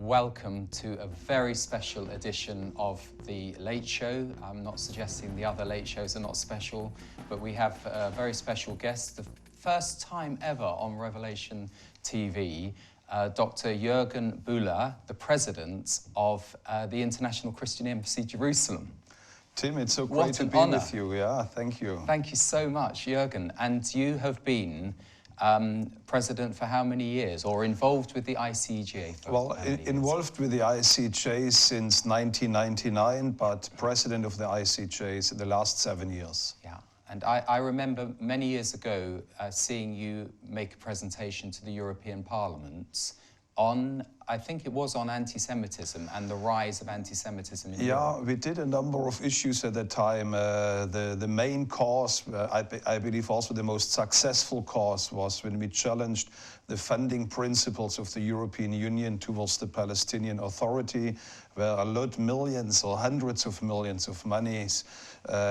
welcome to a very special edition of The Late Show. I'm not suggesting the other late shows are not special, but we have a very special guest, the first time ever on Revelation TV, Dr. Juergen Buehler, the president of the International Christian Embassy, Jerusalem. Tim, it's so great to be with you. Yeah, thank you. Thank you so much, Juergen. And you have been president for how many years, or involved with the ICJ for Well, involved with the ICJ since 1999, but president of the ICJ in the last 7 years. Yeah, and I remember many years ago seeing you make a presentation to the European Parliament on, I think it was on anti-Semitism and the rise of anti-Semitism in Europe. Yeah, we did a number of issues at that time. The main cause, I believe also the most successful cause, was when we challenged the funding principles of the European Union towards the Palestinian Authority, where a lot, millions or hundreds of millions of monies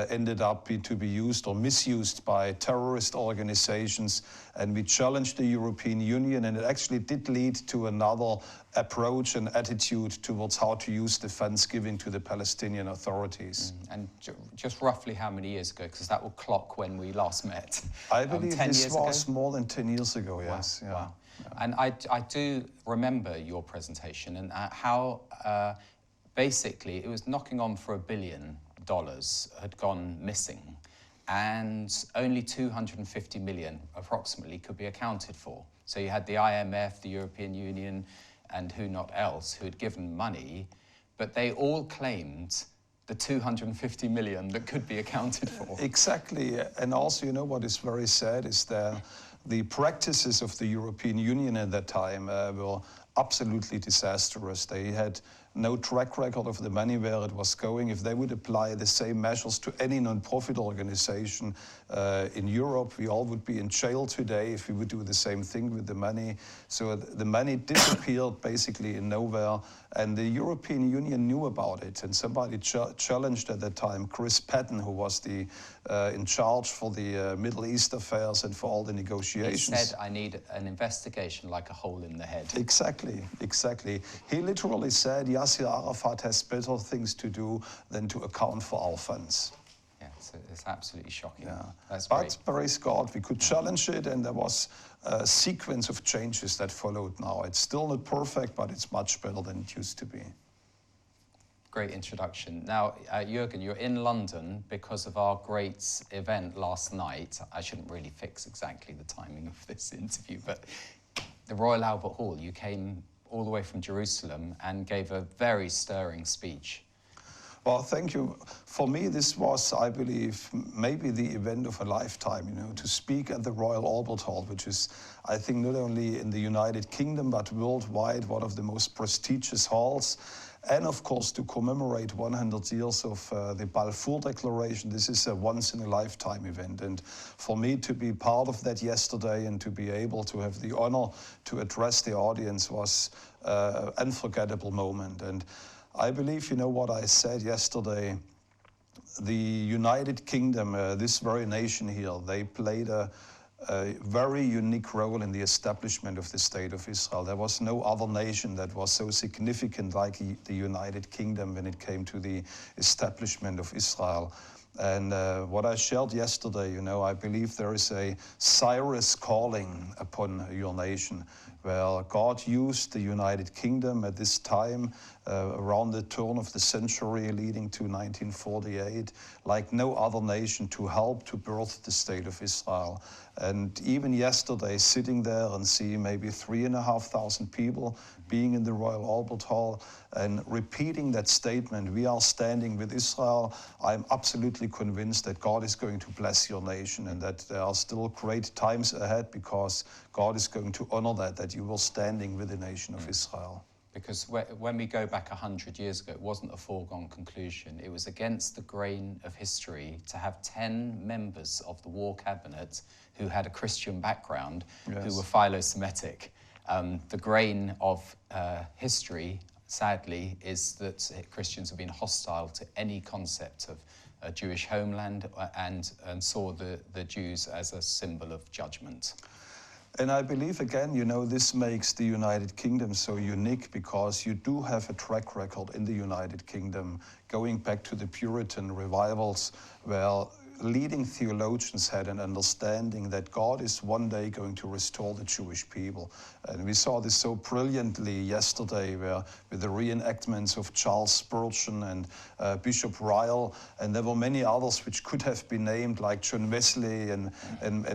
ended up to be used or misused by terrorist organizations. And we challenged the European Union, and it actually did lead to another approach and attitude towards how to use the funds given to the Palestinian authorities. And just roughly how many years ago? Because that will clock when we last met. I believe this was more than 10 years ago, yes. Wow. Yeah. Wow. And I do remember your presentation and how basically it was knocking on for $1 billion had gone missing, and only 250 million approximately could be accounted for. So you had the IMF, the European Union, and who not else who had given money, but they all claimed the 250 million that could be accounted for. Exactly, and also, you know, what is very sad is that the practices of the European Union at that time were absolutely disastrous. They had no track record of the money, where it was going. If they would apply the same measures to any non-profit organization in Europe, we all would be in jail today if we would do the same thing with the money. So the money disappeared basically in nowhere, and the European Union knew about it, and somebody challenged at that time Chris Patton, who was the in charge for the Middle East affairs and for all the negotiations. He said, I need an investigation like a hole in the head. Exactly, exactly. He literally said, Yasser Arafat has better things to do than to account for our funds. Yeah, it's absolutely shocking. Yeah. That's but great. praise God, we could challenge it, and there was a sequence of changes that followed now. It's still not perfect, but it's much better than it used to be. Great introduction. Now, Juergen, you're in London because of our great event last night. I shouldn't really fix exactly the timing of this interview, but the Royal Albert Hall, you came all the way from Jerusalem and gave a very stirring speech. Well, thank you. For me, this was, I believe, maybe the event of a lifetime, you know, to speak at the Royal Albert Hall, which is, I think, not only in the United Kingdom, but worldwide, one of the most prestigious halls. And of course, to commemorate 100 years of the Balfour Declaration. This is a once-in-a-lifetime event. And for me to be part of that yesterday and to be able to have the honor to address the audience was an unforgettable moment. And I believe, you know, what I said yesterday, the United Kingdom, this very nation here, they played a very unique role in the establishment of the State of Israel. There was no other nation that was so significant like the United Kingdom when it came to the establishment of Israel. And what I shared yesterday, you know, I believe there is a Cyrus calling upon your nation, where God used the United Kingdom at this time, around the turn of the century leading to 1948, like no other nation, to help to birth the State of Israel. And even yesterday, sitting there and seeing maybe 3,500 people being in the Royal Albert Hall and repeating that statement, we are standing with Israel, I'm absolutely convinced that God is going to bless your nation and that there are still great times ahead, because God is going to honor that you were standing with the nation of Israel. Because when we go back 100 years ago, it wasn't a foregone conclusion. It was against the grain of history to have 10 members of the war cabinet who had a Christian background, yes, who were philo-Semitic. The grain of history, sadly, is that Christians have been hostile to any concept of a Jewish homeland and saw the Jews as a symbol of judgment. And I believe, again, this makes the United Kingdom so unique because you do have a track record in the United Kingdom going back to the Puritan revivals where leading theologians had an understanding that God is one day going to restore the Jewish people. And we saw this so brilliantly yesterday with the reenactments of Charles Spurgeon and Bishop Ryle, and there were many others which could have been named, like John Wesley and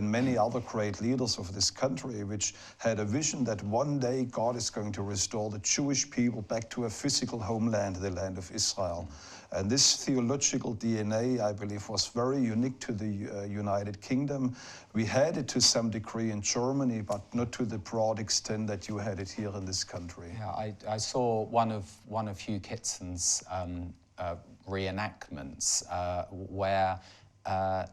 many other great leaders of this country, which had a vision that one day God is going to restore the Jewish people back to a physical homeland, the land of Israel. And this theological DNA, I believe, was very unique to the United Kingdom. We had it to some degree in Germany, but not to the broad extent that you had it here in this country. Yeah, I saw one of Hugh Kitson's reenactments where a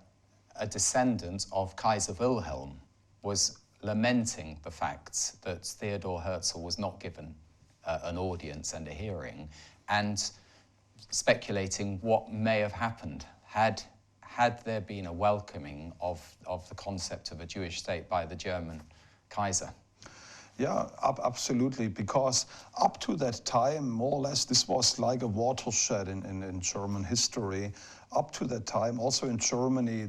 descendant of Kaiser Wilhelm was lamenting the fact that Theodor Herzl was not given an audience and a hearing, and speculating what may have happened had there been a welcoming of the concept of a Jewish state by the German Kaiser. Yeah, absolutely, because up to that time, more or less, this was like a watershed in German history. Up to that time, also in Germany,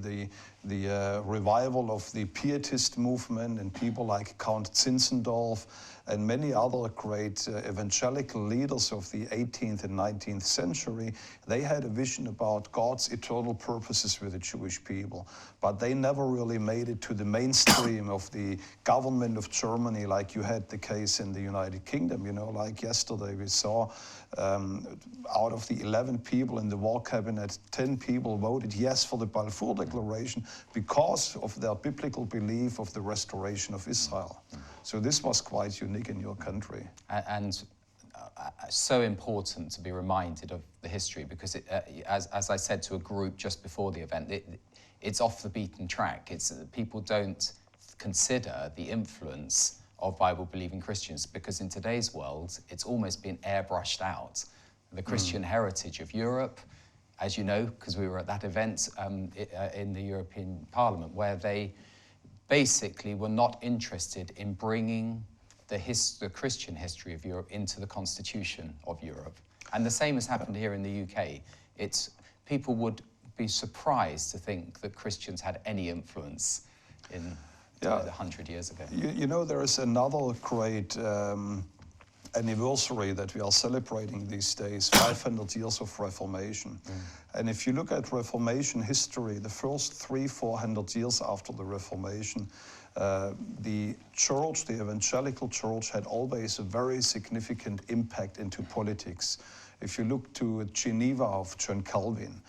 the revival of the Pietist movement and people like Count Zinzendorf and many other great evangelical leaders of the 18th and 19th century, they had a vision about God's eternal purposes with the Jewish people. But they never really made it to the mainstream of the government of Germany, like you had the case in the United Kingdom. Like yesterday we saw out of the 11 people in the war cabinet, 10 people voted yes for the Balfour Declaration because of their biblical belief of the restoration of Israel. So this was quite unique in your country. And so important to be reminded of the history, because as I said to a group just before the event, it's off the beaten track. People don't consider the influence of Bible-believing Christians, because in today's world, it's almost been airbrushed out. The Christian heritage of Europe, as you know, because we were at that event in the European Parliament, where they basically were not interested in bringing the Christian history of Europe into the Constitution of Europe. And the same has happened here in the UK. People would be surprised to think that Christians had any influence in 100 years ago. There is another great anniversary that we are celebrating these days, 500 years of Reformation. And if you look at Reformation history, the first 300-400 years after the Reformation, the church, the evangelical church, had always a very significant impact into politics. If you look to Geneva of John Calvin,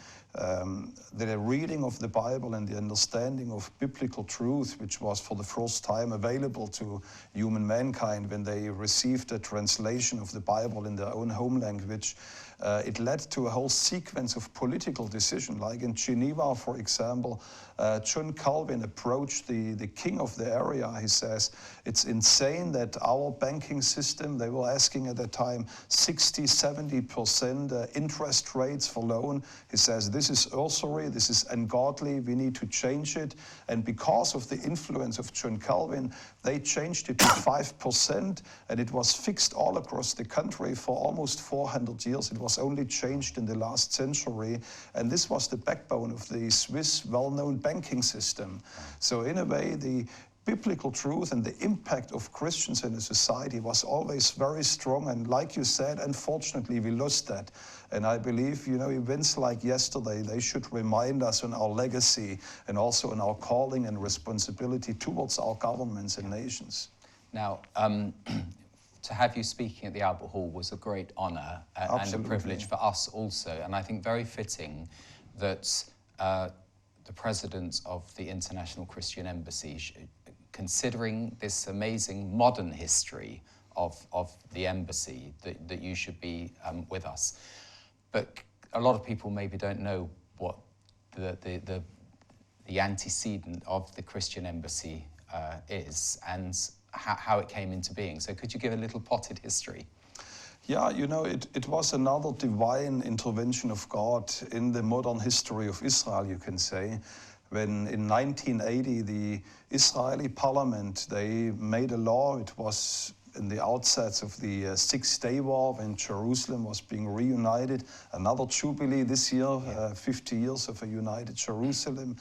the reading of the Bible and the understanding of biblical truth, which was for the first time available to human mankind when they received a translation of the Bible in their own home language, it led to a whole sequence of political decisions. Like in Geneva, for example, John Calvin approached the king of the area. He says, it's insane that our banking system, they were asking at that time 60-70% interest rates for loan. He says, this is usury, this is ungodly, we need to change it. And because of the influence of John Calvin, they changed it to 5%, and it was fixed all across the country for almost 400 years. It was only changed in the last century, and this was the backbone of the Swiss well-known banking system. So in a way, the biblical truth and the impact of Christians in a society was always very strong, and like you said, unfortunately we lost that. And I believe, events like yesterday, they should remind us on our legacy and also on our calling and responsibility towards our governments and nations. Now, to have you speaking at the Albert Hall was a great honour and a privilege for us also, and I think very fitting that the President of the International Christian Embassy, considering this amazing modern history of the embassy, that you should be with us. But a lot of people maybe don't know what the antecedent of the Christian embassy is, and how it came into being. So could you give a little potted history? Yeah, it was another divine intervention of God in the modern history of Israel, you can say. when in 1980 the Israeli parliament, they made a law. It was in the outset of the Six-Day War, when Jerusalem was being reunited. Another jubilee this year, 50 years of a united Jerusalem.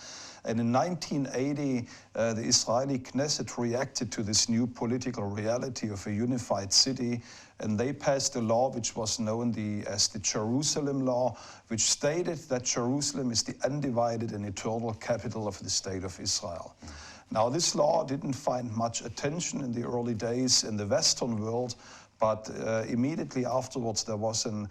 And in 1980, the Israeli Knesset reacted to this new political reality of a unified city, and they passed a law which was known as the Jerusalem Law, which stated that Jerusalem is the undivided and eternal capital of the state of Israel. Now, this law didn't find much attention in the early days in the Western world, but immediately afterwards there was an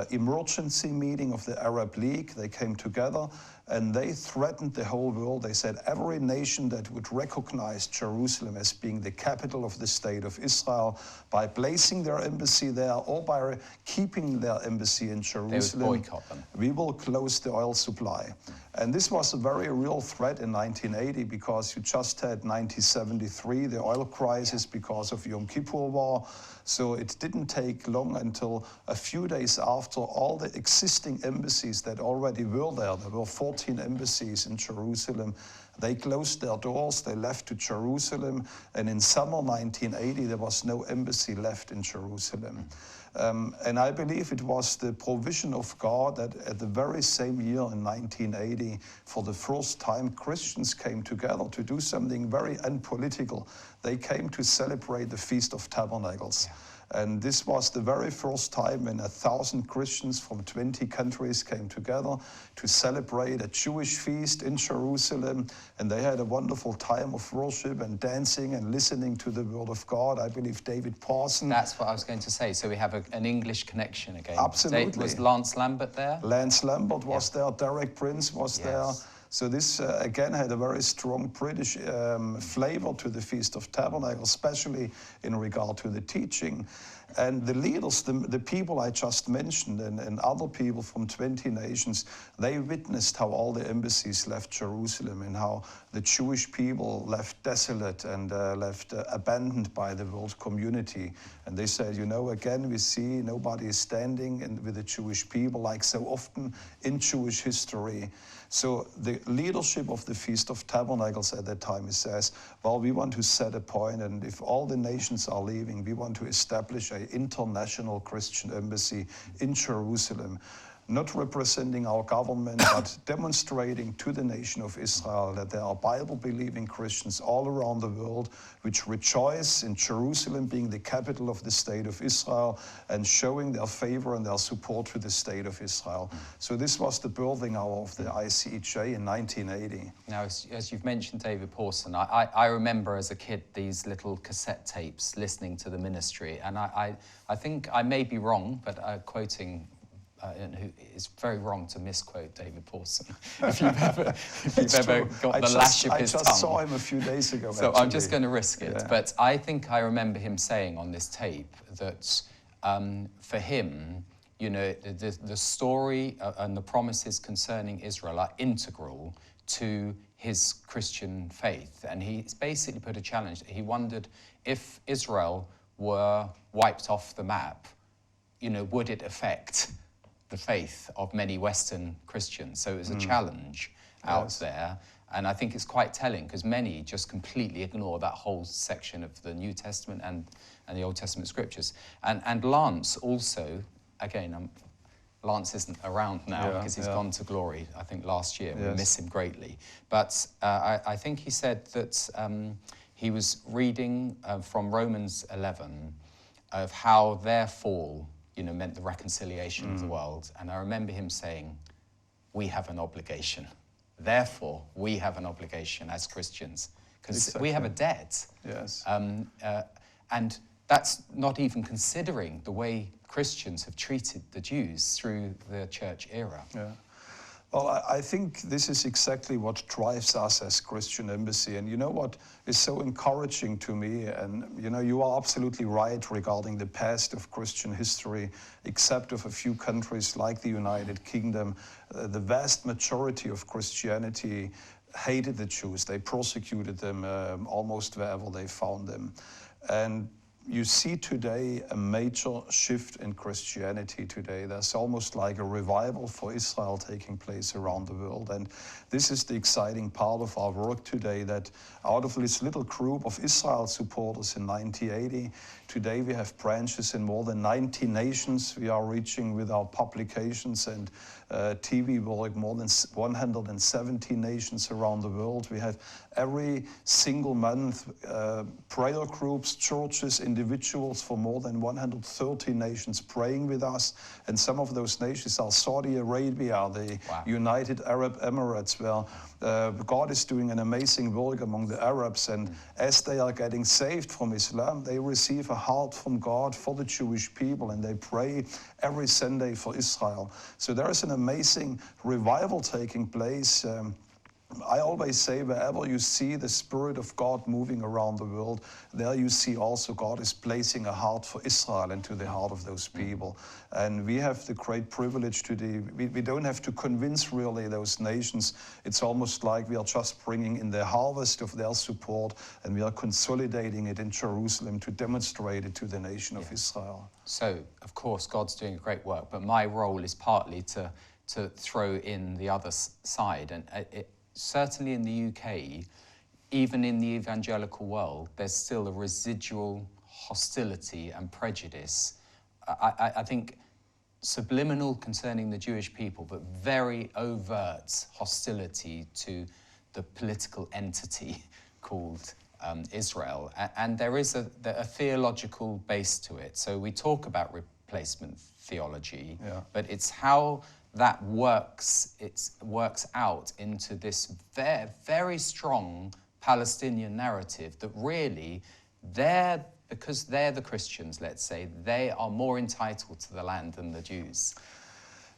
emergency meeting of the Arab League. They came together and they threatened the whole world. They said every nation that would recognize Jerusalem as being the capital of the state of Israel, by placing their embassy there or by keeping their embassy in Jerusalem, they would boycott them. We will close the oil supply. And this was a very real threat in 1980, because you just had 1973, the oil crisis because of Yom Kippur War. So it didn't take long until a few days after, all the existing embassies that already were there were 14 embassies in Jerusalem, they closed their doors, they left to Jerusalem, and in summer 1980 there was no embassy left in Jerusalem. And I believe it was the provision of God that at the very same year in 1980, for the first time, Christians came together to do something very unpolitical. They came to celebrate the Feast of Tabernacles. And this was the very first time when 1,000 Christians from 20 countries came together to celebrate a Jewish feast in Jerusalem. And they had a wonderful time of worship and dancing and listening to the Word of God. I believe David Parson. That's what I was going to say. So we have an English connection again. Absolutely. Was Lance Lambert there? Lance Lambert was there. Derek Prince was there. Yes. So this, again, had a very strong British flavor to the Feast of Tabernacles, especially in regard to the teaching. And the leaders, the people I just mentioned, and other people from 20 nations, they witnessed how all the embassies left Jerusalem and how the Jewish people left desolate and left abandoned by the world community. And they said, you know, again, we see nobody is standing with the Jewish people like so often in Jewish history. So the leadership of the Feast of Tabernacles at that time says, well, we want to set a point, and if all the nations are leaving, we want to establish an international Christian embassy in Jerusalem, not representing our government, but demonstrating to the nation of Israel that there are Bible-believing Christians all around the world which rejoice in Jerusalem being the capital of the state of Israel and showing their favor and their support to the state of Israel. So this was the birthing hour of the ICEJ in 1980. Now, as you've mentioned David Pawson, I remember as a kid these little cassette tapes listening to the ministry, and I think I may be wrong, but quoting and who is very wrong to misquote David Pawson. if you've ever got the lash of his tongue. I just saw him a few days ago. So actually. I'm just going to risk it. Yeah. But I think I remember him saying on this tape that for him, you know, the story and the promises concerning Israel are integral to his Christian faith. And he's basically put a challenge. He wondered if Israel were wiped off the map, you know, would it affect the faith of many Western Christians? So it was a challenge out there. And I think it's quite telling, because many just completely ignore that whole section of the New Testament and the Old Testament scriptures. And Lance also, again, Lance isn't around now because he's gone to glory, I think, last year. We miss him greatly. But I think he said that he was reading from Romans 11 of how their fall, you know, meant the reconciliation of the world. And I remember him saying, we have an obligation. Therefore, we have an obligation as Christians, because we have a debt. Yes. And that's not even considering the way Christians have treated the Jews through the church era. Yeah. Well, I think this is exactly what drives us as Christian Embassy. And you know what is so encouraging to me, and you know, you are absolutely right regarding the past of Christian history, except of a few countries like the United Kingdom, the vast majority of Christianity hated the Jews. They persecuted them almost wherever they found them. And you see today a major shift in Christianity today. There's almost like a revival for Israel taking place around the world. And this is the exciting part of our work today, that out of this little group of Israel supporters in 1980, today we have branches in more than 90 nations. We are reaching with our publications and TV work more than 170 nations around the world. We have every single month prayer groups, churches, individuals for more than 130 nations praying with us. And some of those nations are Saudi Arabia, the United Arab Emirates, where God is doing an amazing work among the Arabs. And as they are getting saved from Islam, they receive a heart from God for the Jewish people, and they pray every Sunday for Israel. So there is an amazing revival taking place. I always say, wherever you see the Spirit of God moving around the world, there you see also God is placing a heart for Israel into the heart of those people. And we have the great privilege today. We don't have to convince really those nations. It's almost like we are just bringing in the harvest of their support, and we are consolidating it in Jerusalem to demonstrate it to the nation of Israel. So, of course, God's doing a great work, but my role is partly to throw in the other side. And certainly in the UK, even in the evangelical world, there's still a residual hostility and prejudice. I think subliminal concerning the Jewish people, but very overt hostility to the political entity called Israel. And there is a theological base to it. So we talk about replacement theology, but it's how that works out into this very strong Palestinian narrative that really because they're the Christians, let's say, they are more entitled to the land than the Jews.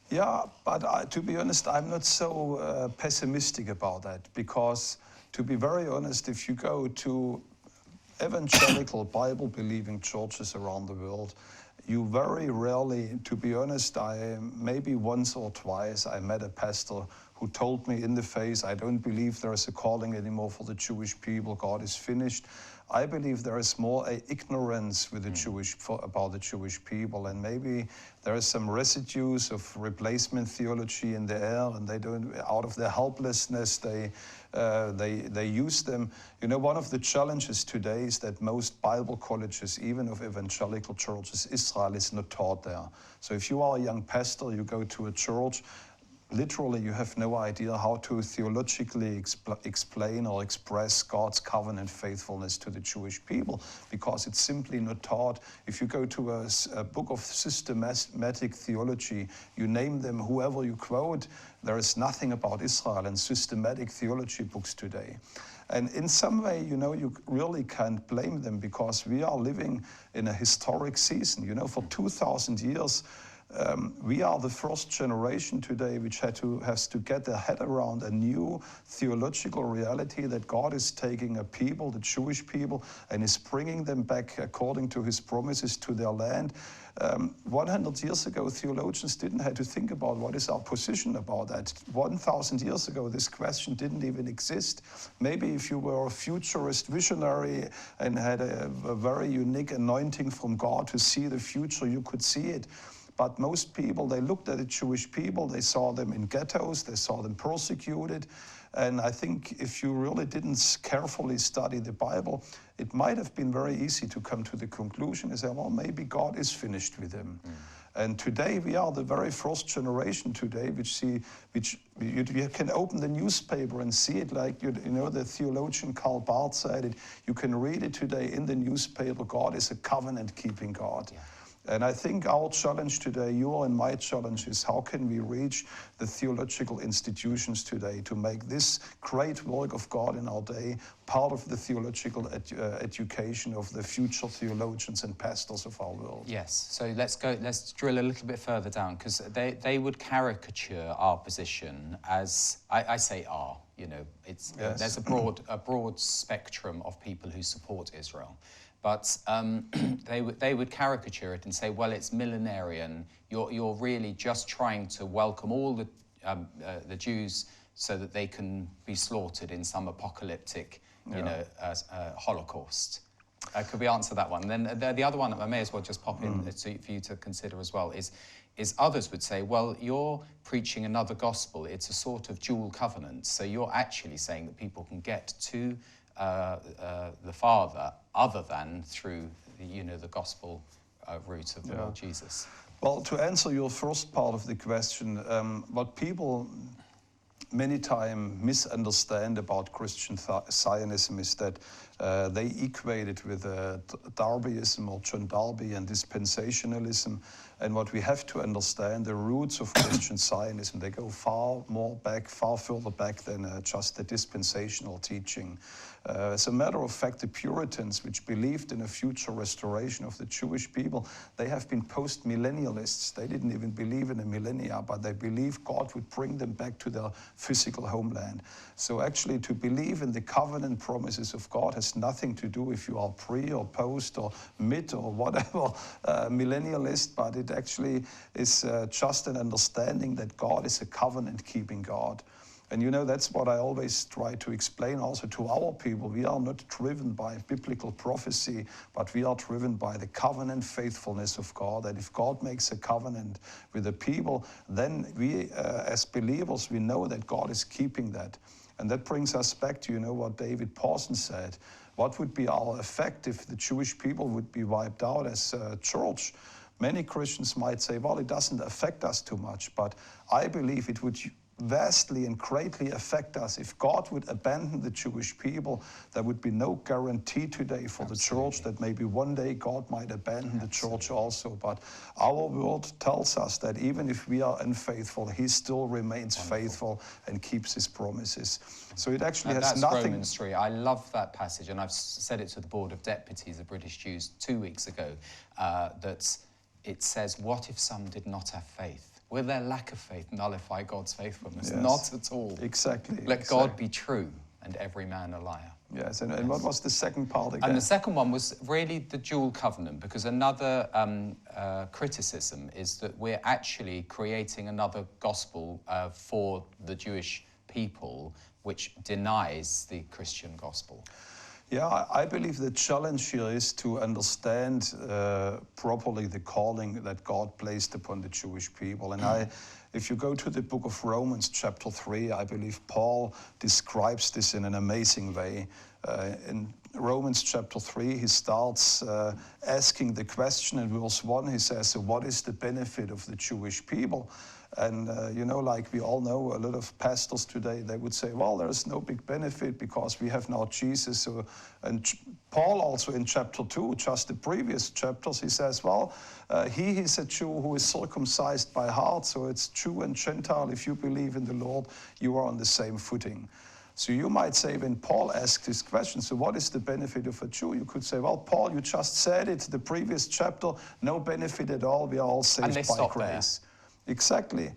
Yeah, but to be honest, I'm not so pessimistic about that, because to be very honest, if you go to evangelical Bible-believing churches around the world, you very rarely, to be honest, maybe once or twice I met a pastor who told me in the face, I don't believe there is a calling anymore for the Jewish people, God is finished. I believe there is more ignorance with the about the Jewish people, and maybe there is some residues of replacement theology in the air, and they don't, out of their helplessness, they use them. You know, one of the challenges today is that most Bible colleges, even of evangelical churches, Israel is not taught there. So if you are a young pastor, you go to a church, literally you have no idea how to theologically explain or express God's covenant faithfulness to the Jewish people, because it's simply not taught. If you go to a book of systematic theology, you name them, whoever you quote, there is nothing about Israel in systematic theology books today. And in some way, you know, you really can't blame them, because we are living in a historic season. You know, for 2,000 years, we are the first generation today which has to get their head around a new theological reality, that God is taking a people, the Jewish people, and is bringing them back according to his promises to their land. 100 years ago, theologians didn't have to think about what is our position about that. 1,000 years ago, this question didn't even exist. Maybe if you were a futurist visionary and had a very unique anointing from God to see the future, you could see it. But most people, they looked at the Jewish people, they saw them in ghettos, they saw them persecuted. And I think if you really didn't carefully study the Bible, it might have been very easy to come to the conclusion and say, well, maybe God is finished with them. And today we are the very first generation today which you can open the newspaper and see it, like, you know, the theologian Karl Barth said it, you can read it today in the newspaper, God is a covenant-keeping God. Yeah. And I think our challenge today, your and my challenge, is how can we reach the theological institutions today to make this great work of God in our day part of the theological education of the future theologians and pastors of our world. Yes, so let's drill a little bit further down, because they would caricature our position as, I say you know, it's, yes. There's a broad spectrum of people who support Israel. But they would caricature it and say, well, it's millenarian. You're really just trying to welcome all the Jews so that they can be slaughtered in some apocalyptic, you know, Holocaust. Could we answer that one? Then the other one, I may as well just pop in for you to consider as well, is others would say, well, you're preaching another gospel. It's a sort of dual covenant. So you're actually saying that people can get to the Father other than through the gospel route of the Lord Jesus. Well, to answer your first part of the question, what people many times misunderstand about Christian Zionism is that they equate it with Darbyism or John Darby and dispensationalism. And what we have to understand, the roots of Christian Zionism, they go far further back than just the dispensational teaching. As a matter of fact, the Puritans, which believed in a future restoration of the Jewish people, they have been post-millennialists. They didn't even believe in a millennia, but they believed God would bring them back to their physical homeland. So actually, to believe in the covenant promises of God has nothing to do if you are pre or post or mid or whatever millennialist, but it actually is just an understanding that God is a covenant-keeping God. And that's what I always try to explain also to our people. We are not driven by biblical prophecy, but we are driven by the covenant faithfulness of God. That if God makes a covenant with the people, then we as believers, we know that God is keeping that. And that brings us back to, what David Pawson said. What would be our effect if the Jewish people would be wiped out as a church? Many Christians might say, well, it doesn't affect us too much, but I believe it would vastly and greatly affect us. If God would abandon the Jewish people, there would be no guarantee today for the church that maybe one day God might abandon the church also. But our word tells us that even if we are unfaithful, he still remains faithful and keeps his promises. So it actually has that's nothing... Romans 3. I love that passage, and I've said it to the Board of Deputies of British Jews 2 weeks ago, that it says, what if some did not have faith? Will their lack of faith nullify God's faithfulness? Yes. Not at all. Exactly. Let God be true and every man a liar. Yes, and what was the second part again? And the second one was really the dual covenant, because another criticism is that we're actually creating another gospel for the Jewish people, which denies the Christian gospel. Yeah, I believe the challenge here is to understand properly the calling that God placed upon the Jewish people. And if you go to the book of Romans chapter 3, I believe Paul describes this in an amazing way. In Romans chapter 3, he starts asking the question in verse 1. He says, so what is the benefit of the Jewish people? And, like we all know, a lot of pastors today, they would say, well, there is no big benefit because we have now Jesus. And Paul also in chapter 2, just the previous chapters, he says, well, he is a Jew who is circumcised by heart, so it's Jew and Gentile. If you believe in the Lord, you are on the same footing. So you might say, when Paul asked this question, so what is the benefit of a Jew? You could say, well, Paul, you just said it, the previous chapter, no benefit at all, we are all saved by grace. Exactly.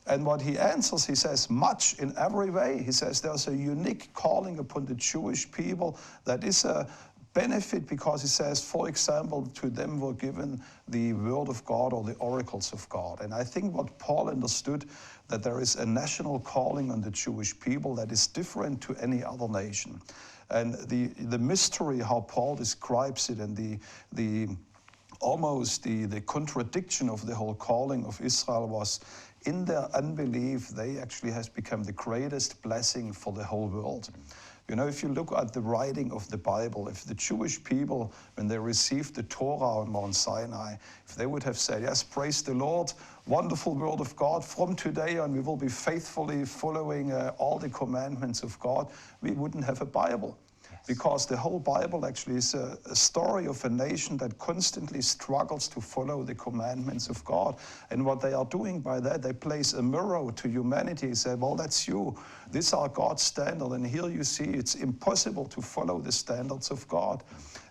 And what he answers, he says, much in every way. He says there's a unique calling upon the Jewish people that is a benefit because he says, for example, to them were given the word of God or the oracles of God. And I think what Paul understood, that there is a national calling on the Jewish people that is different to any other nation. And the mystery, how Paul describes it, and the contradiction of the whole calling of Israel was, in their unbelief, they actually has become the greatest blessing for the whole world. If you look at the writing of the Bible, if the Jewish people, when they received the Torah on Mount Sinai, if they would have said, yes, praise the Lord, wonderful word of God, from today on we will be faithfully following all the commandments of God, we wouldn't have a Bible. Because the whole Bible actually is a story of a nation that constantly struggles to follow the commandments of God. And what they are doing by that, they place a mirror to humanity and say, well, that's you. These are God's standards. And here you see it's impossible to follow the standards of God.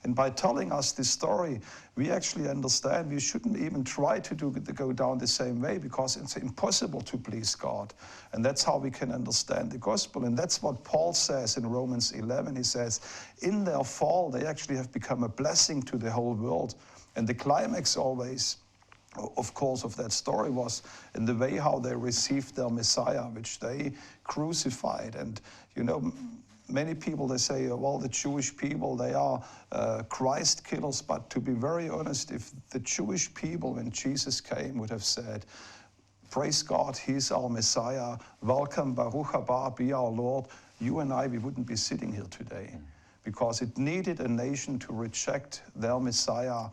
And by telling us this story, we actually understand we shouldn't even try to go down the same way because it's impossible to please God. And that's how we can understand the gospel. And that's what Paul says in Romans 11. He says, in their fall, they actually have become a blessing to the whole world. And the climax always, of course, of that story was in the way how they received their Messiah, which they crucified. And, many people, they say, well, the Jewish people, they are Christ killers. But to be very honest, if the Jewish people, when Jesus came, would have said, praise God, he's our Messiah, welcome, Baruch haba, be our Lord, you and I, we wouldn't be sitting here today. Because it needed a nation to reject their Messiah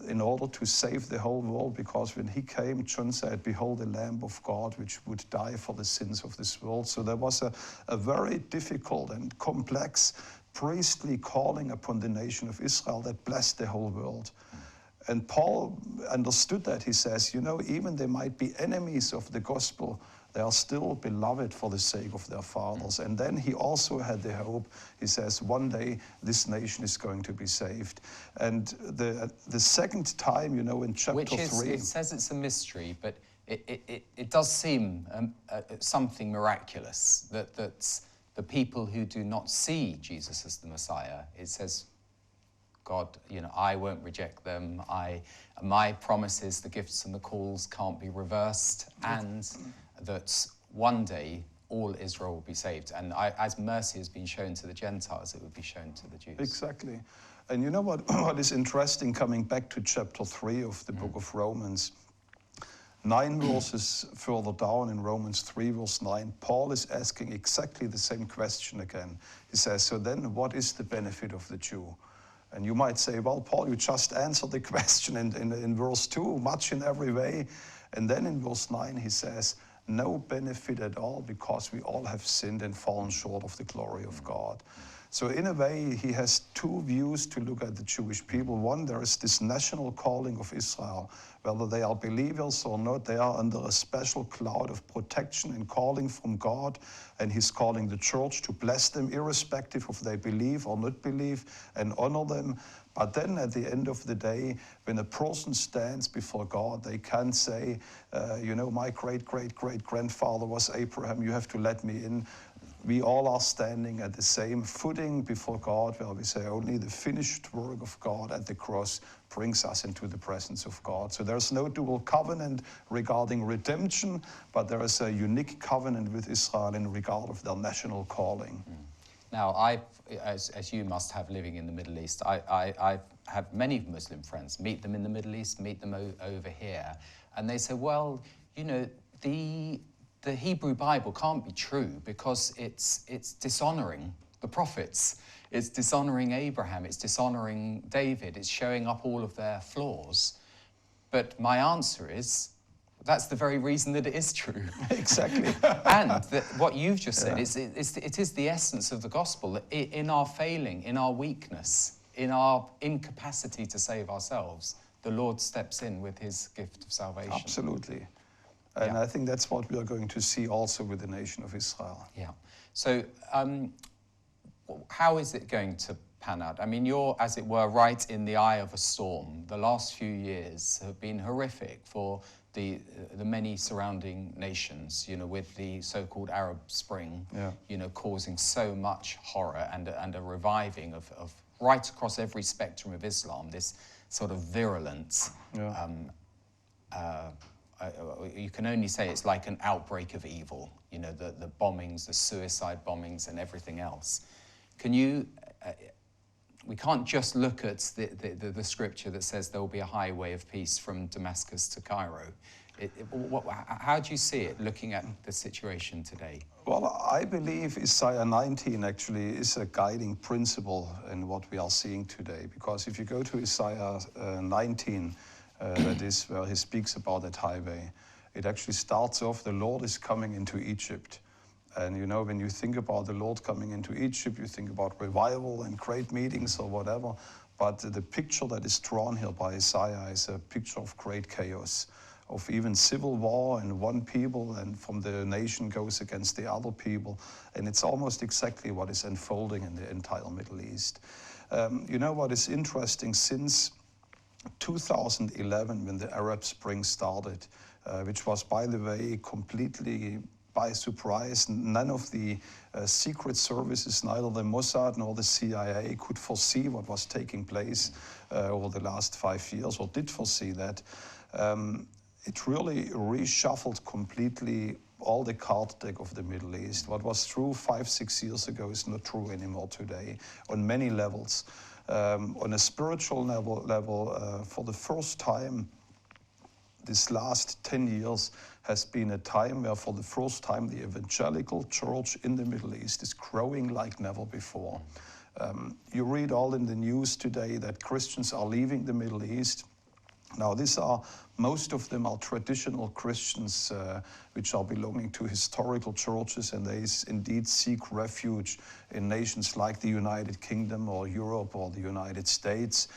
in order to save the whole world, because when he came, John said, behold the Lamb of God, which would die for the sins of this world. So there was a very difficult and complex priestly calling upon the nation of Israel that blessed the whole world. And Paul understood that. He says, you know, even they might be enemies of the gospel, they are still beloved for the sake of their fathers. And then he also had the hope. He says, one day this nation is going to be saved. And the second time, you know, in chapter 3... It says it's a mystery, but it does seem something miraculous that the people who do not see Jesus as the Messiah, it says, God, you know, I won't reject them. My promises, the gifts and the calls can't be reversed, and that one day all Israel will be saved. And as mercy has been shown to the Gentiles, it will be shown to the Jews. Exactly. And you know what is interesting, coming back to chapter 3 of the book of Romans, 9 verses further down in Romans 3 verse 9, Paul is asking exactly the same question again. He says, so then what is the benefit of the Jew? And you might say, well, Paul, you just answered the question in verse 2, much in every way. And then in verse 9 he says, no benefit at all, because we all have sinned and fallen short of the glory of God. So in a way, he has two views to look at the Jewish people. One, there is this national calling of Israel. Whether they are believers or not, they are under a special cloud of protection and calling from God. And he's calling the church to bless them, irrespective of they believe or not believe, and honor them. But then at the end of the day, when a person stands before God, they can't say, you know, my great-great-great-grandfather was Abraham, you have to let me in. We all are standing at the same footing before God, where we say only the finished work of God at the cross brings us into the presence of God. So there's no dual covenant regarding redemption, but there is a unique covenant with Israel in regard of their national calling. Now, as you must have living in the Middle East, I have many Muslim friends, meet them in the Middle East, meet them over here, and they say, well, you know, the Hebrew Bible can't be true because it's dishonoring the prophets. It's dishonoring Abraham, it's dishonoring David, it's showing up all of their flaws. But my answer is, that's the very reason that it is true. Exactly. And what you've just said, it is the essence of the gospel, that in our failing, in our weakness, in our incapacity to save ourselves, the Lord steps in with his gift of salvation. Absolutely. And I think that's what we are going to see also with the nation of Israel. Yeah. So how is it going to pan out? I mean, you're, as it were, right in the eye of a storm. The last few years have been horrific for the many surrounding nations, you know, with the so-called Arab Spring, you know, causing so much horror and a reviving of right across every spectrum of Islam, this sort of virulence. You can only say it's like an outbreak of evil, you know, the bombings, the suicide bombings and everything else. Can you, we can't just look at the scripture that says there will be a highway of peace from Damascus to Cairo. How do you see it, looking at the situation today? Well, I believe Isaiah 19 actually is a guiding principle in what we are seeing today. Because if you go to Isaiah 19, that is where he speaks about that highway, it actually starts off, the Lord is coming into Egypt. And you know, when you think about the Lord coming into Egypt, you think about revival and great meetings or whatever. But the picture that is drawn here by Isaiah is a picture of great chaos, of even civil war, and one people and from the nation goes against the other people. And it's almost exactly what is unfolding in the entire Middle East. You know what is interesting, since 2011, when the Arab Spring started, which was, by the way, completely by surprise. None of the secret services, neither the Mossad nor the CIA, could foresee what was taking place over the last 5 years, or did foresee that. It really reshuffled completely all the card deck of the Middle East. What was true 5-6 years ago is not true anymore today on many levels. On a spiritual level, for the first time, this last 10 years has been a time where for the first time the evangelical church in the Middle East is growing like never before. You read all in the news today that Christians are leaving the Middle East. Now, most of them are traditional Christians which are belonging to historical churches, and they indeed seek refuge in nations like the United Kingdom or Europe or the United States.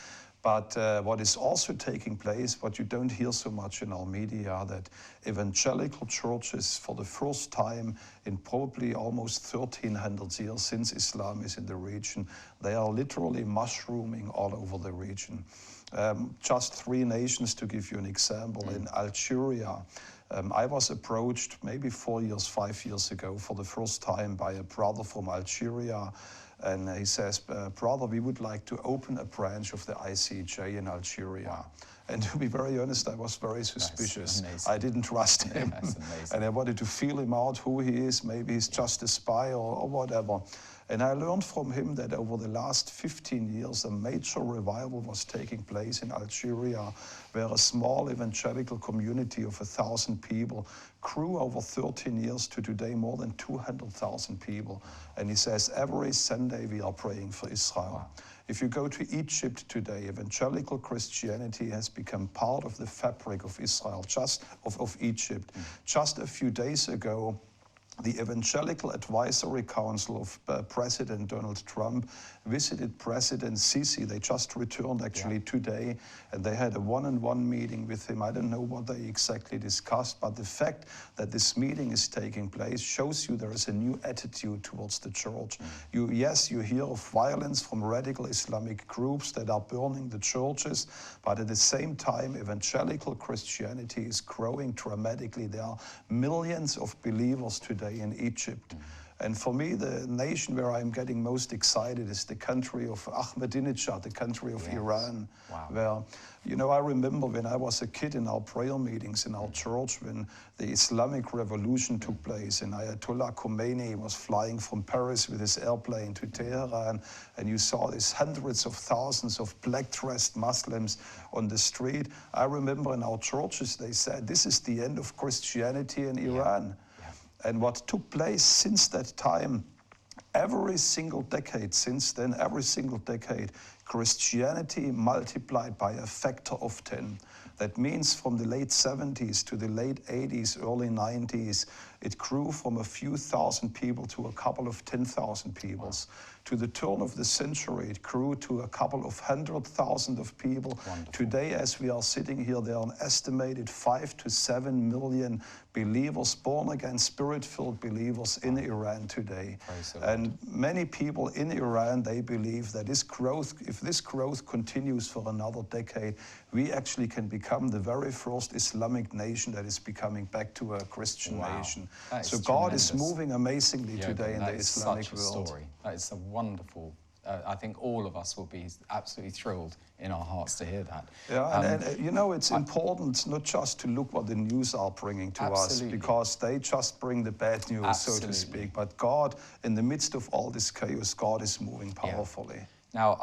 But what is also taking place, what you don't hear so much in our media, that evangelical churches, for the first time in probably almost 1300 years since Islam is in the region, they are literally mushrooming all over the region. Just 3 nations to give you an example. In Algeria, I was approached maybe 4 years, 5 years ago for the first time by a brother from Algeria. And he says, brother, we would like to open a branch of the ICJ in Algeria. Wow. And to be very honest, I was very suspicious. I didn't trust him. And I wanted to feel him out, who he is. Maybe he's just a spy or whatever. And I learned from him that over the last 15 years, a major revival was taking place in Algeria, where a small evangelical community of 1,000 people grew over 13 years to today more than 200,000 people. And he says, every Sunday we are praying for Israel. Wow. If you go to Egypt today, evangelical Christianity has become part of the fabric of Israel, of Egypt. Just a few days ago, the Evangelical Advisory Council of President Donald Trump visited President Sisi. They just returned actually today, and they had a one-on-one meeting with him. I don't know what they exactly discussed, but the fact that this meeting is taking place shows you there is a new attitude towards the church. You hear of violence from radical Islamic groups that are burning the churches, but at the same time, evangelical Christianity is growing dramatically. There are millions of believers today in Egypt. And for me, the nation where I'm getting most excited is the country of Ahmadinejad, the country of Iran. Wow. Where, I remember when I was a kid in our prayer meetings in our church, when the Islamic Revolution took place and Ayatollah Khomeini was flying from Paris with his airplane to Tehran, and you saw these hundreds of thousands of black-dressed Muslims on the street. I remember in our churches, they said, this is the end of Christianity in Iran. And what took place since that time, every single decade since then, Christianity multiplied by a factor of 10. That means from the late 70s to the late 80s, early 90s, it grew from a few thousand people to a couple of 10,000 people. Wow. To the turn of the century, it grew to a couple of 100,000 of people. Wonderful. Today, as we are sitting here, there are an estimated 5 to 7 million believers, born-again, spirit-filled believers in Iran today. And many people in Iran, they believe that this growth, if this growth continues for another decade, we actually can become the very first Islamic nation that is becoming back to a Christian nation. So God is moving amazingly today in the Islamic world. Story. That is a wonderful. I think all of us will be absolutely thrilled in our hearts to hear that. Yeah, and it's important not just to look what the news are bringing to us, because they just bring the bad news, so to speak. But God, in the midst of all this chaos, God is moving powerfully. Yeah. Now,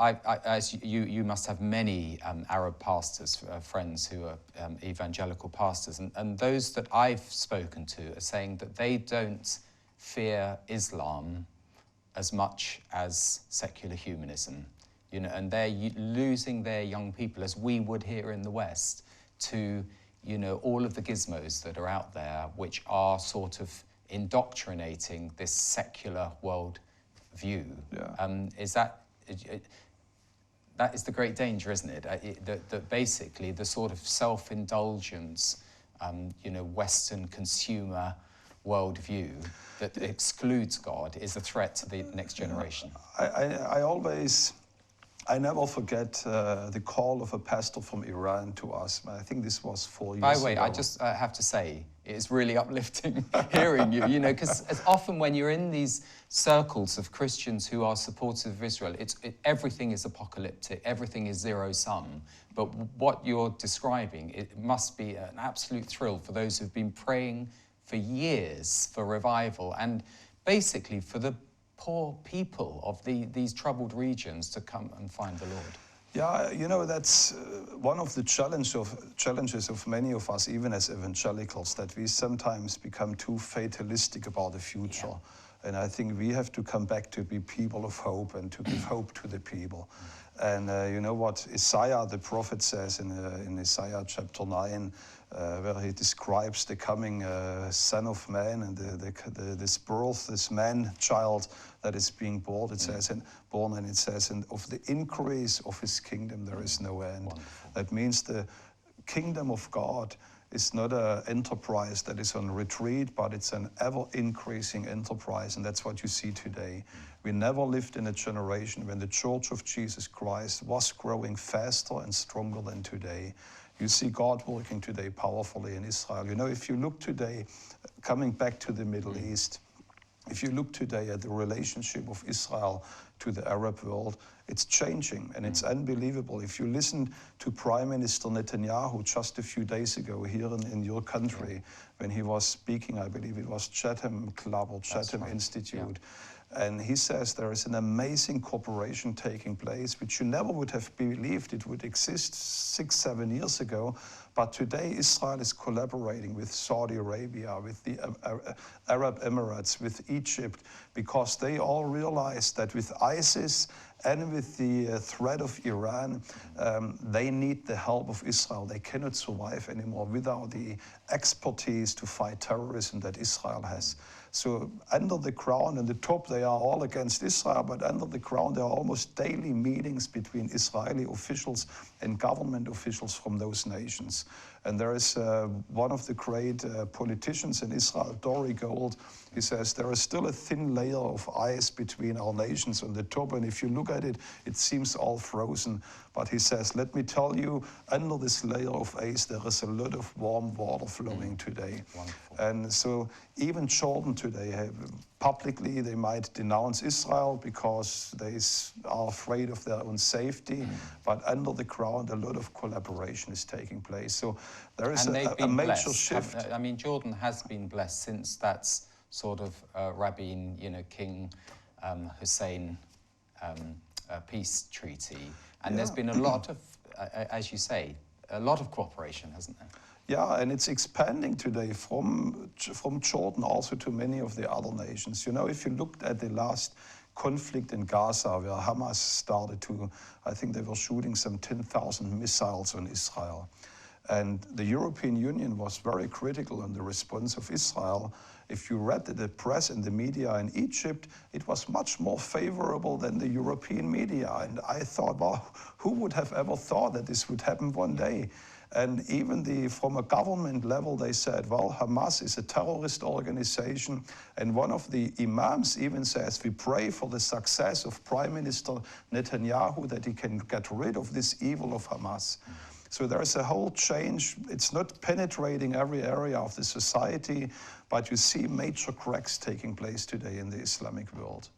as you must have many Arab pastors, friends who are evangelical pastors, and those that I've spoken to are saying that they don't fear Islam as much as secular humanism, and they're losing their young people, as we would here in the West, to, all of the gizmos that are out there, which are sort of indoctrinating this secular world view. Yeah. That is the great danger, isn't it? That basically the sort of self-indulgence, Western consumer worldview that excludes God is a threat to the next generation. I never forget the call of a pastor from Iran to us. I think this was 4 years ago. By the way, I just have to say, it's really uplifting hearing you, because as often when you're in these circles of Christians who are supportive of Israel, everything is apocalyptic, everything is zero-sum. But what you're describing, it must be an absolute thrill for those who've been praying for years for revival and basically for the poor people of these troubled regions to come and find the Lord. Yeah, you know, that's one of the challenges of many of us, even as evangelicals, that we sometimes become too fatalistic about the future. Yeah. And I think we have to come back to be people of hope and to give hope to the people. And you know what Isaiah, the prophet, says in Isaiah chapter 9, where he describes the coming Son of Man and this birth, this man-child that is being born. It says, and it says, and of the increase of his kingdom there is no end. Wonderful. That means the kingdom of God is not an enterprise that is on retreat, but it's an ever-increasing enterprise, and that's what you see today. We never lived in a generation when the Church of Jesus Christ was growing faster and stronger than today. You see God working today powerfully in Israel. You know, if you look today, coming back to the Middle East, if you look today at the relationship of Israel to the Arab world, it's changing and it's unbelievable. If you listen to Prime Minister Netanyahu just a few days ago here in your country, when he was speaking, I believe it was Chatham Club or Chatham Institute, and he says there is an amazing cooperation taking place, which you never would have believed it would exist 6-7 years ago. But today Israel is collaborating with Saudi Arabia, with the Arab Emirates, with Egypt, because they all realize that with ISIS and with the threat of Iran, they need the help of Israel. They cannot survive anymore without the expertise to fight terrorism that Israel has. So under the ground, and the top, they are all against Israel, but under the ground, there are almost daily meetings between Israeli officials and government officials from those nations. And there is one of the great politicians in Israel, Dori Gold. He says there is still a thin layer of ice between our nations on the top, and if you look at it, it seems all frozen. But he says, let me tell you, under this layer of ice, there is a lot of warm water flowing today. Wonderful. And so even Jordan today, publicly they might denounce Israel because they are afraid of their own safety, but under the ground a lot of collaboration is taking place. So there is a major shift. I mean, Jordan has been blessed since that's sort of Rabin, you know, King Hussein peace treaty. And there's been a lot of, as you say, a lot of cooperation, hasn't there? Yeah, and it's expanding today from Jordan also to many of the other nations. You know, if you looked at the last conflict in Gaza, where Hamas started to, I think they were shooting some 10,000 missiles on Israel. And the European Union was very critical on the response of Israel. If you read the press and the media in Egypt, it was much more favorable than the European media. And I thought, well, who would have ever thought that this would happen one day? And even from a government level, they said, well, Hamas is a terrorist organization. And one of the imams even says, we pray for the success of Prime Minister Netanyahu, that he can get rid of this evil of Hamas. So there's a whole change. It's not penetrating every area of the society, but you see major cracks taking place today in the Islamic world.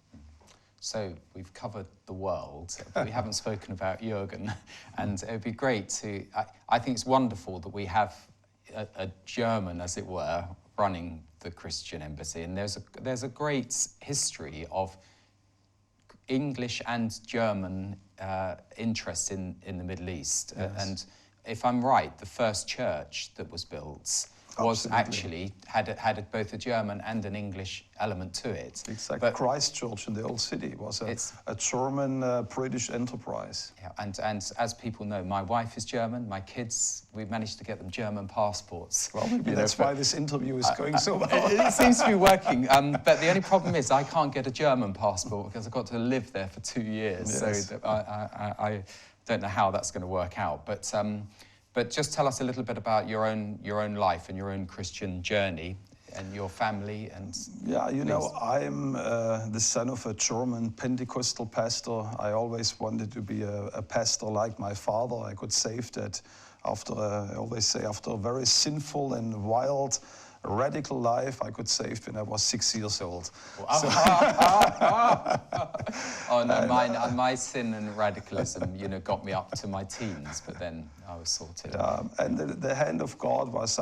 So we've covered the world, but we haven't spoken about Juergen. And it would be great to, I think it's wonderful that we have a German, as it were, running the Christian embassy. And there's a great history of English and German interest in the Middle East. Yes. And if I'm right, the first church that was built was actually had both a German and an English element to it. Exactly. But Christchurch in the old city was a German British enterprise. Yeah, and as people know, my wife is German. My kids, we've managed to get them German passports. Well, maybe that's why this interview is going so well. It seems to be working. But the only problem is I can't get a German passport because I've got to live there for 2 years. Yes. So I don't know how that's going to work out. But just tell us a little bit about your own life and your own Christian journey and your family. And yeah, you know, I'm the son of a German Pentecostal pastor. I always wanted to be a pastor like my father. I got saved after, I always say, after a very sinful and wild radical life I got saved when I was 6 years old. Oh no, my sin and radicalism, got me up to my teens, but then I was sorted. And the hand of God was,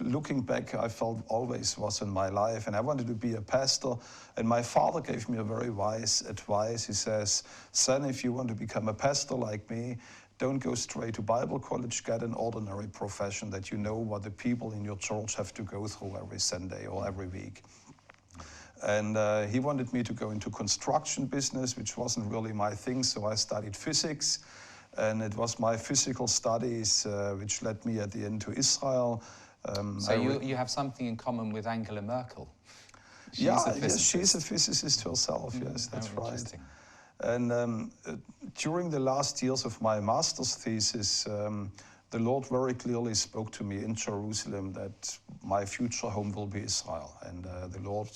looking back, I felt always was in my life, and I wanted to be a pastor. And my father gave me a very wise advice. He says, son, if you want to become a pastor like me, don't go straight to Bible college, get an ordinary profession that you know what the people in your church have to go through every Sunday or every week. And he wanted me to go into construction business, which wasn't really my thing, so I studied physics. And it was my physical studies which led me at the end to Israel. So you have something in common with Angela Merkel. She's a physicist herself, yes, that's right. And during the last years of my master's thesis, the Lord very clearly spoke to me in Jerusalem that my future home will be Israel. And the Lord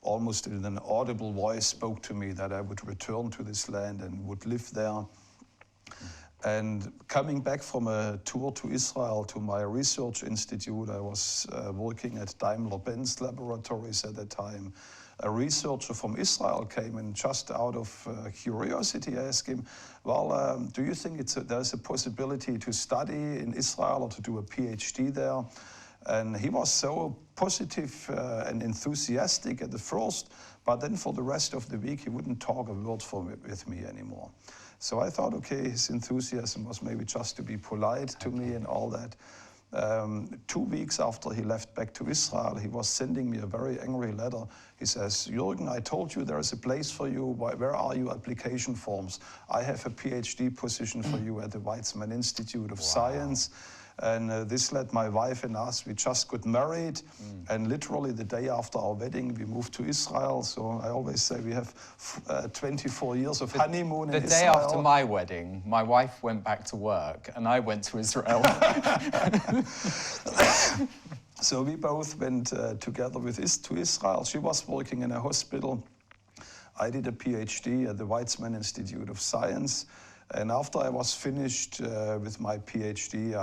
almost in an audible voice spoke to me that I would return to this land and would live there. And coming back from a tour to Israel to my research institute, I was working at Daimler-Benz laboratories at the time. A researcher from Israel came and just out of curiosity I asked him, well, do you think there's a possibility to study in Israel or to do a PhD there? And he was so positive and enthusiastic at the first, but then for the rest of the week he wouldn't talk a word with me anymore. So I thought, okay, his enthusiasm was maybe just to be polite to me and all that. 2 weeks after he left back to Israel, he was sending me a very angry letter. He says, Juergen, I told you there is a place for you. Where are your application forms? I have a PhD position for you at the Weizmann Institute of Science. And this led my wife and us, we just got married. And literally the day after our wedding, we moved to Israel. So I always say we have 24 years of honeymoon in Israel. The day after my wedding, my wife went back to work and I went to Israel. So we both went together to Israel. She was working in a hospital. I did a PhD at the Weizmann Institute of Science. And after I was finished with my PhD,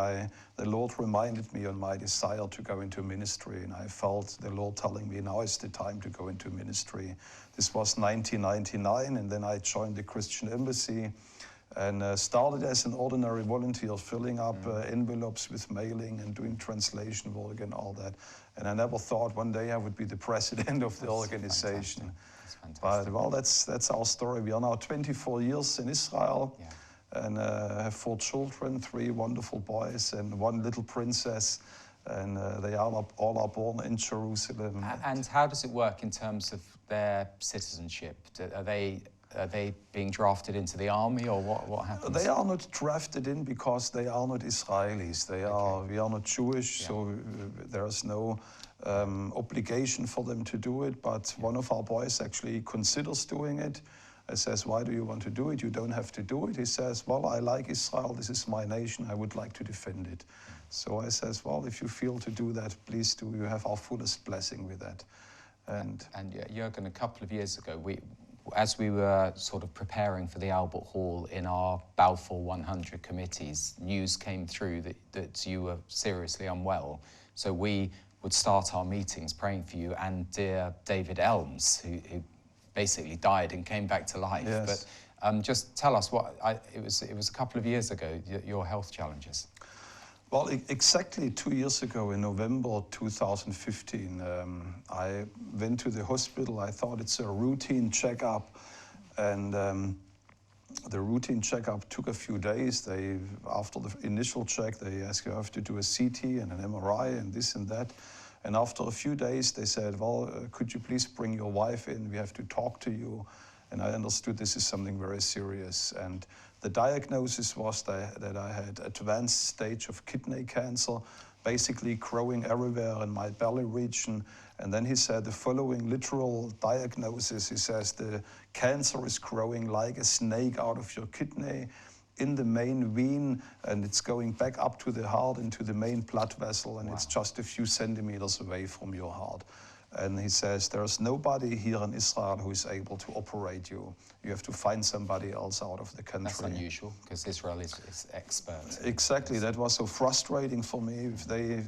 the Lord reminded me on my desire to go into ministry. And I felt the Lord telling me, now is the time to go into ministry. This was 1999, and then I joined the Christian Embassy and started as an ordinary volunteer, filling up envelopes with mailing and doing translation work and all that. And I never thought one day I would be the president of the organization. But well, that's our story. We are now 24 years in Israel, and have 4 children, 3 wonderful boys and 1 little princess, and they all are born in Jerusalem. And how does it work in terms of their citizenship? Are they being drafted into the army, or what happens? They are not drafted in because they are not Israelis. We are not Jewish, so there is no obligation for them to do it, but one of our boys actually considers doing it. I says, why do you want to do it? You don't have to do it. He says, well, I like Israel. This is my nation. I would like to defend it. So I says, well, if you feel to do that, please do. You have our fullest blessing with that. And Juergen, a couple of years ago, as we were sort of preparing for the Albert Hall in our Balfour 100 committees, news came through that you were seriously unwell. So we would start our meetings praying for you, and dear David Elms, who basically died and came back to life. Yes. But just tell us it was a couple of years ago, your health challenges. Well, exactly 2 years ago in November 2015, I went to the hospital. I thought it's a routine checkup, and the routine checkup took a few days. After the initial check, they asked you have to do a CT and an MRI and this and that. And after a few days, they said, well, could you please bring your wife in? We have to talk to you. And I understood this is something very serious. And the diagnosis was that I had advanced stage of kidney cancer, basically growing everywhere in my belly region. And then he said the following literal diagnosis. He says the cancer is growing like a snake out of your kidney in the main vein, and it's going back up to the heart into the main blood vessel, and it's just a few centimeters away from your heart. And he says, there's nobody here in Israel who is able to operate you. You have to find somebody else out of the country. That's unusual, because Israel is expert. Exactly, that was so frustrating for me. If they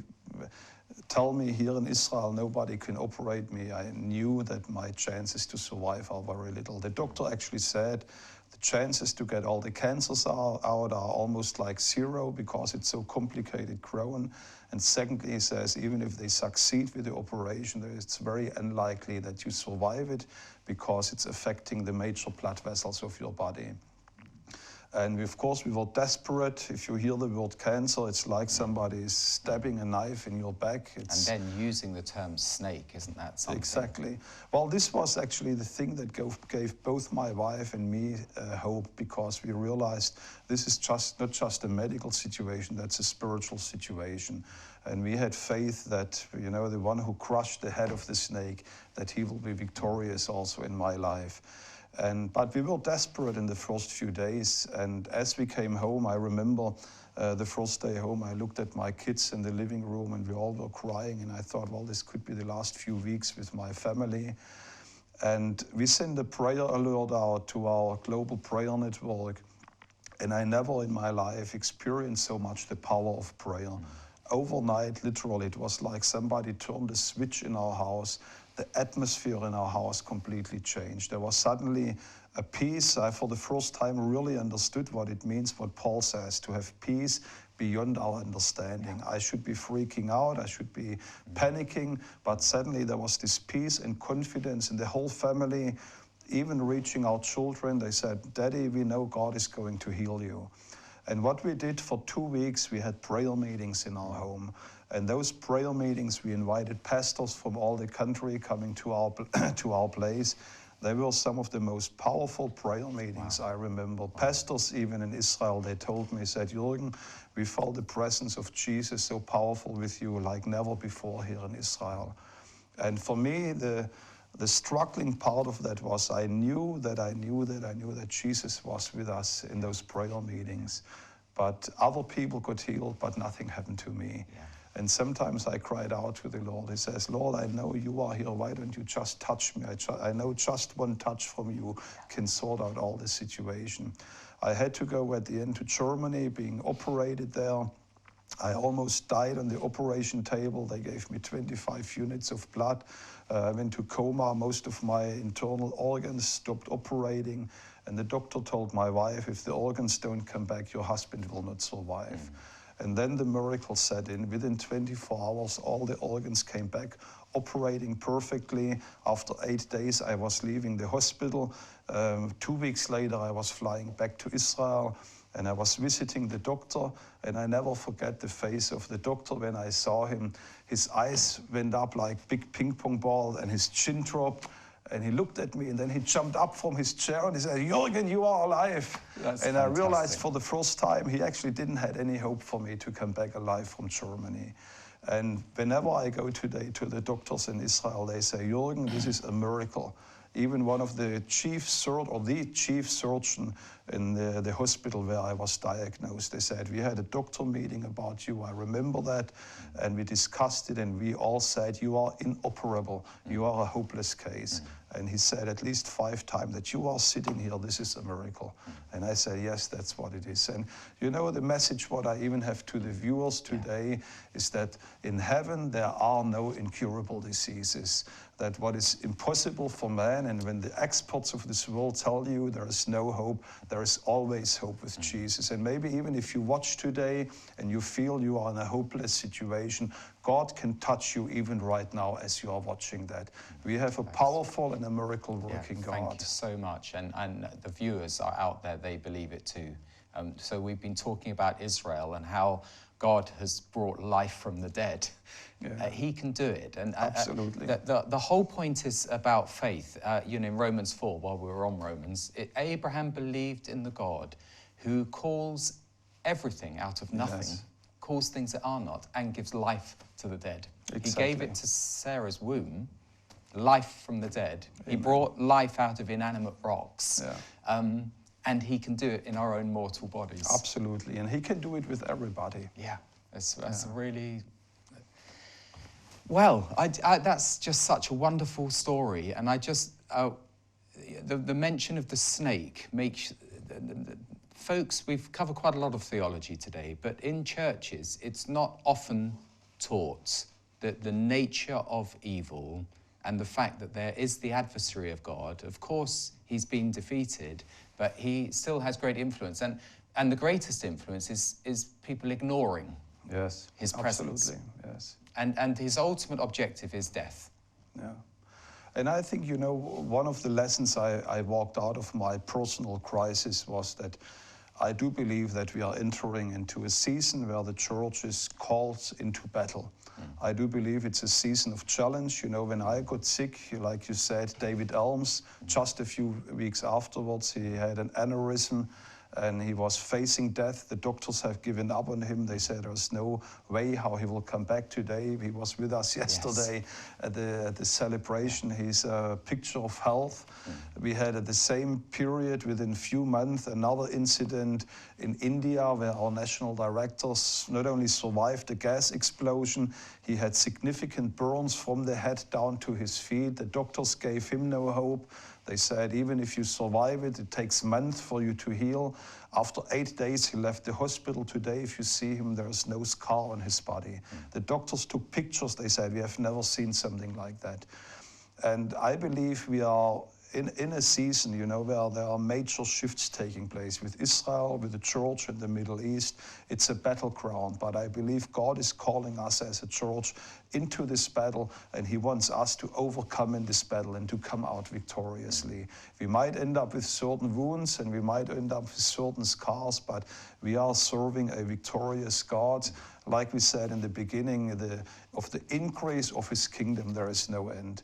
tell me here in Israel nobody can operate me, I knew that my chances to survive are very little. The doctor actually said the chances to get all the cancers out are almost like zero because it's so complicated growing. And secondly, he says even if they succeed with the operation, it's very unlikely that you survive it because it's affecting the major blood vessels of your body. And of course, we were desperate. If you hear the word cancer, it's like somebody is stabbing a knife in your back. And then using the term snake, isn't that something? Exactly. Well, this was actually the thing that gave both my wife and me hope, because we realized this is not just a medical situation, that's a spiritual situation. And we had faith that, you know, the one who crushed the head of the snake, that he will be victorious also in my life. But we were desperate in the first few days, and as we came home, I remember the first day home, I looked at my kids in the living room and we all were crying, and I thought, well, this could be the last few weeks with my family. And we sent a prayer alert out to our global prayer network, and I never in my life experienced so much the power of prayer. Overnight, literally, it was like somebody turned a switch in our house. The atmosphere in our house completely changed. There was suddenly a peace. I, for the first time, really understood what it means, what Paul says, to have peace beyond our understanding. I should be freaking out, I should be panicking, but suddenly there was this peace and confidence in the whole family, even reaching our children. They said, Daddy, we know God is going to heal you. And what we did for 2 weeks, we had prayer meetings in our home. And those prayer meetings, we invited pastors from all the country coming to our place. They were some of the most powerful prayer meetings I remember. Pastors even in Israel, they told me, said, Juergen, we felt the presence of Jesus so powerful with you like never before here in Israel. And for me, the struggling part of that was I knew that Jesus was with us in those prayer meetings. But other people got healed, but nothing happened to me. Yeah. And sometimes I cried out to the Lord. He says, Lord, I know you are here. Why don't you just touch me? I know just one touch from you can sort out all the situation. I had to go at the end to Germany, being operated there. I almost died on the operation table. They gave me 25 units of blood. I went to coma. Most of my internal organs stopped operating. And the doctor told my wife, if the organs don't come back, your husband will not survive. And then the miracle set in. Within 24 hours, all the organs came back, operating perfectly. After 8 days, I was leaving the hospital. 2 weeks later, I was flying back to Israel, and I was visiting the doctor, and I never forget the face of the doctor when I saw him. His eyes went up like big ping pong balls, and his chin dropped. And he looked at me, and then he jumped up from his chair and he said, Juergen, you are alive. That's and fantastic. I realized for the first time he actually didn't have any hope for me to come back alive from Germany. And whenever I go today to the doctors in Israel, they say, Juergen, this is a miracle. Even one of the chief surgeon in the hospital where I was diagnosed, they said, we had a doctor meeting about you, I remember that, and we discussed it, and we all said, you are inoperable, you are a hopeless case. And he said at least 5 times that you are sitting here, this is a miracle. And I said, yes, that's what it is. And you know, the message what I even have to the viewers today is that in heaven there are no incurable diseases. That what is impossible for man, and when the experts of this world tell you there is no hope, there is always hope with Jesus. And maybe even if you watch today and you feel you are in a hopeless situation, God can touch you even right now as you are watching that. We have a powerful and a miracle working God. Thank you so much. And the viewers are out there, they believe it too. So we've been talking about Israel and how God has brought life from the dead. Yeah. He can do it. And absolutely. The whole point is about faith. You know, in Romans 4, while we were on Romans, Abraham believed in the God who calls everything out of nothing, calls things that are not, and gives life to the dead. Exactly. He gave it to Sarah's womb, life from the dead. Amen. He brought life out of inanimate rocks. Yeah. And he can do it in our own mortal bodies. Absolutely, and he can do it with everybody. Yeah, that's really... Well, that's just such a wonderful story, and I just... the mention of the snake makes... Folks, we've covered quite a lot of theology today, but in churches, it's not often taught the nature of evil and the fact that there is the adversary of God. Of course, he's been defeated, but he still has great influence. And the greatest influence is people ignoring his presence. Absolutely, yes. And his ultimate objective is death. Yeah. And I think, you know, one of the lessons I walked out of my personal crisis was that I do believe that we are entering into a season where the church is called into battle. I do believe it's a season of challenge. You know, when I got sick, like you said, David Elms, just a few weeks afterwards, he had an aneurysm and he was facing death. The doctors have given up on him. They said there's no way how he will come back today. He was with us yesterday at the celebration. He's a picture of health. We had at the same period, within a few months, another incident in India where our national directors not only survived the gas explosion, he had significant burns from the head down to his feet. The doctors gave him no hope. They said, even if you survive it, it takes months for you to heal. After 8 days, he left the hospital. Today, if you see him, there is no scar on his body. The doctors took pictures. They said, we have never seen something like that. And I believe we are in a season, you know, where there are major shifts taking place with Israel, with the church in the Middle East. It's a battleground, but I believe God is calling us as a church into this battle, and he wants us to overcome in this battle and to come out victoriously. We might end up with certain wounds and we might end up with certain scars, but we are serving a victorious God. Like we said in the beginning, of the increase of his kingdom, there is no end.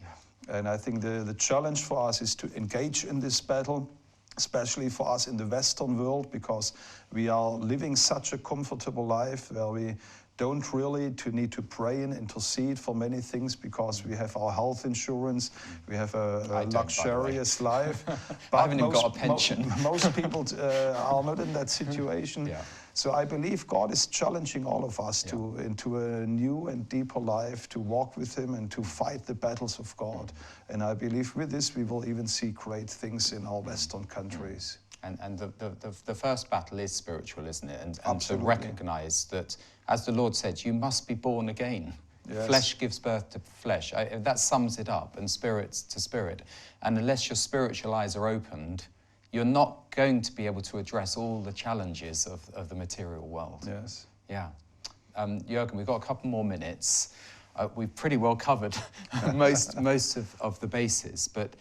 And I think the challenge for us is to engage in this battle, especially for us in the Western world, because we are living such a comfortable life where we don't really need to pray and intercede for many things because we have our health insurance, we have a luxurious life. But I haven't even got a pension. Most people are not in that situation. Yeah. So I believe God is challenging all of us into a new and deeper life, to walk with him and to fight the battles of God. And I believe with this we will even see great things in our Western countries. And the first battle is spiritual, isn't it? And to Absolutely. recognize that, as the Lord said, you must be born again. Yes. Flesh gives birth to flesh. That sums it up, and spirit to spirit. And unless your spiritual eyes are opened, you're not going to be able to address all the challenges of the material world. Yes. Yeah. Juergen, we've got a couple more minutes. We've pretty well covered most of the bases, but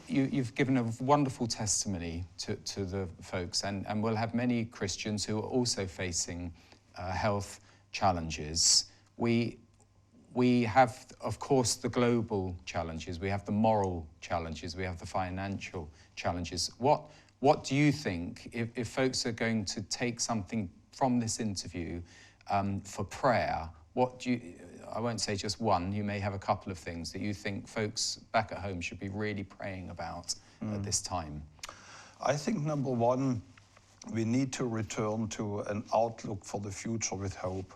you've given a wonderful testimony to the folks, and we'll have many Christians who are also facing health challenges. We have, of course, the global challenges, we have the moral challenges, we have the financial challenges. What do you think, if folks are going to take something from this interview for prayer, I won't say just one, you may have a couple of things that you think folks back at home should be really praying about at this time? I think number one, we need to return to an outlook for the future with hope.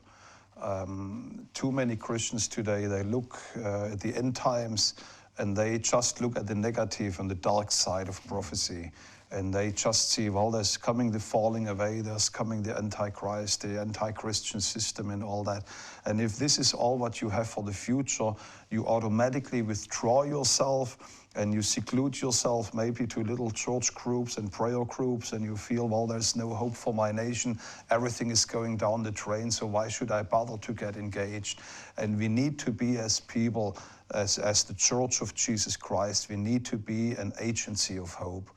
Too many Christians today, they look at the end times and they just look at the negative and the dark side of prophecy. And they just see, well, there's coming the falling away, there's coming the Antichrist, the anti-Christian system and all that. And if this is all what you have for the future, you automatically withdraw yourself and you seclude yourself maybe to little church groups and prayer groups, and you feel, well, there's no hope for my nation, everything is going down the drain, so why should I bother to get engaged? And we need to be, as people, as the Church of Jesus Christ, we need to be an agency of hope.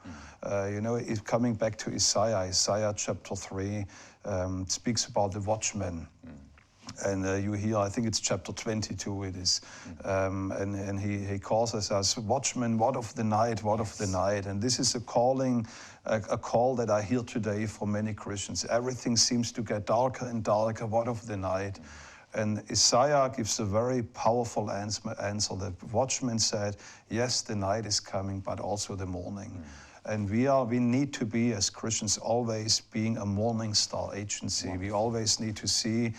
You know, coming back to Isaiah chapter 3 speaks about the watchmen. And you hear, I think it's chapter 22 it is, and he calls us as watchmen, what of the night, what of the night. And this is a calling, a call that I hear today from many Christians. Everything seems to get darker and darker, what of the night? And Isaiah gives a very powerful answer. The watchman said, yes, the night is coming, but also the morning. And we need to be, as Christians, always being a morning star agency. We always need to see,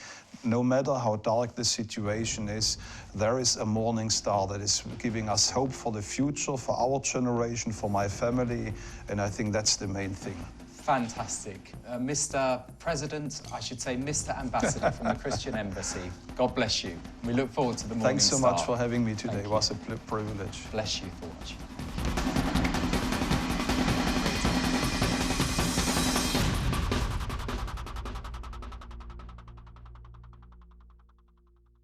no matter how dark the situation is, there is a morning star that is giving us hope for the future, for our generation, for my family, and I think that's the main thing. Fantastic. Mr. President, I should say Mr. Ambassador from the Christian Embassy, God bless you. We look forward to the morning Thanks so star. much for having me today. It was a privilege. Bless you for watching.